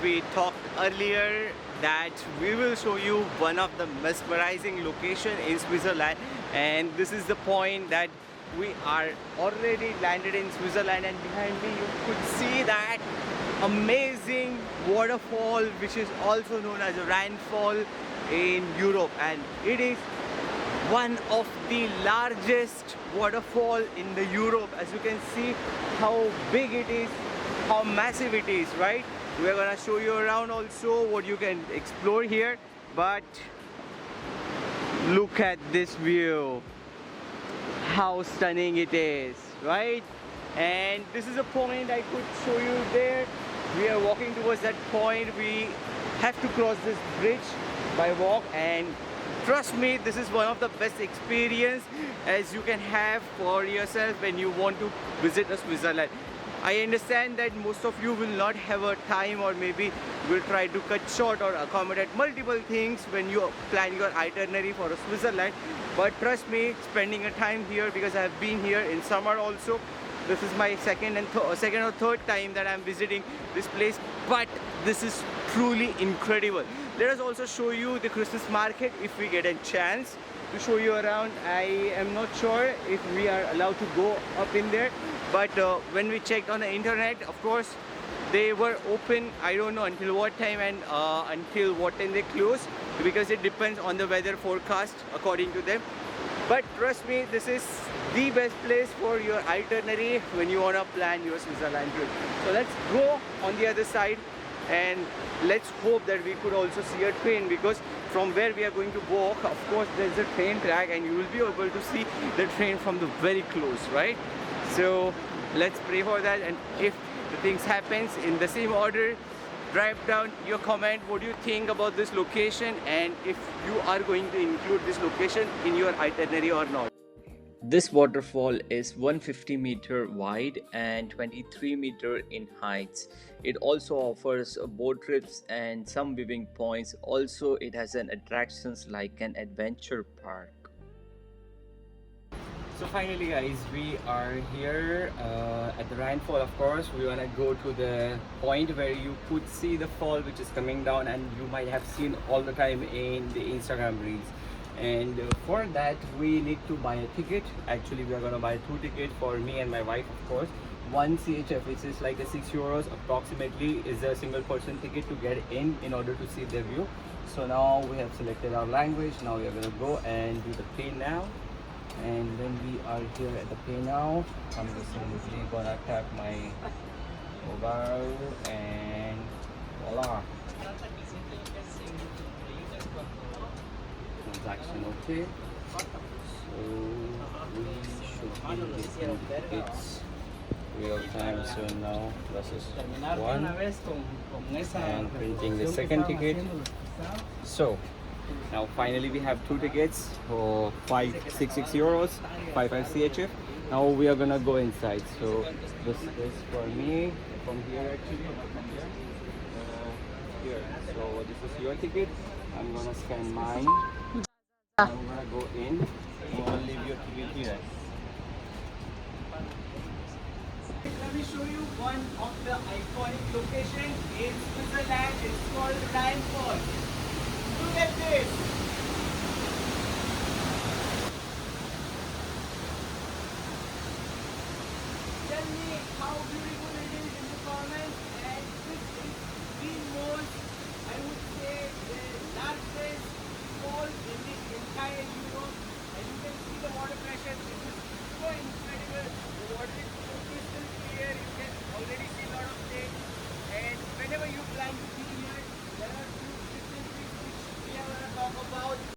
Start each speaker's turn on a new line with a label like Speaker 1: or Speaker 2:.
Speaker 1: we talked earlier that we will show you one of the mesmerizing location in Switzerland, and this is the point that we are already landed in Switzerland, and behind me you could see that amazing waterfall which is also known as a Rheinfall in Europe, and it is one of the largest waterfall in the Europe. As you can see how big it is, how massive it is, right? We are gonna show you around also what you can explore here, but look at this view, how stunning it is, right? And this is a point I could show you there. We are walking towards that point. We have to cross this bridge by walk, and trust me, this is one of the best experience as you can have for yourself when you want to visit Switzerland. I understand that most of you will not have a time, or maybe will try to cut short or accommodate multiple things when you plan your itinerary for Switzerland. But trust me, spending a time here, because I have been here in summer also. This is my second or third time that I'm visiting this place, but this is truly incredible. Let us also show you the Christmas market if we get a chance to show you around. I am not sure if we are allowed to go up in there, but when we checked on the internet, of course they were open. I don't know until what time and until what time they close, because it depends on the weather forecast according to them. But trust me, this is the best place for your itinerary when you want to plan your Switzerland trip. So let's go on the other side, and let's hope that we could also see a train, because from where we are going to walk, of course there's a train track, and you will be able to see the train from the very close, right? So let's pray for that, and if the things happens in the same order, drop down your comment what do you think about this location, and if you are going to include this location in your itinerary or not. This waterfall is 150-meter wide and 23-meter in height. It also offers boat trips and some viewing points. Also, it has an attractions like an adventure park. So finally guys, we are here at the Rhine Fall. Of course, we want to go to the point where you could see the fall which is coming down, and you might have seen all the time in the Instagram reels. And for that we need to buy a ticket. Actually, we are going to buy 2 tickets for me and my wife, of course. One CHF, which is like a €6 approximately, is a single person ticket to get in order to see the view. So now we have selected our language. Now we are going to go and do the pay now. And when we are here at the pay now, I'm just simply gonna tap my mobile and voila, transaction okay. So we should be getting tickets real time. So now process 1 and printing the second ticket. So now finally we have 2 tickets for €566, 55 CHF. Now we are gonna go inside. So this is for me from here actually. Here. So this is your ticket. I'm gonna scan mine. I'm gonna go in. I'm gonna leave your ticket here. Let me show you one of the iconic locations in Switzerland. It's called Rhine Falls. Look at this! Tell me how beautiful it is in the comments, and this is the most, I would say, the largest fall in the entire Europe. And you can see the water pressure. This is so incredible. The water is so crystal clear. You can already see a lot of things. And whenever you plan to be here, there are few different things which we are going to talk about.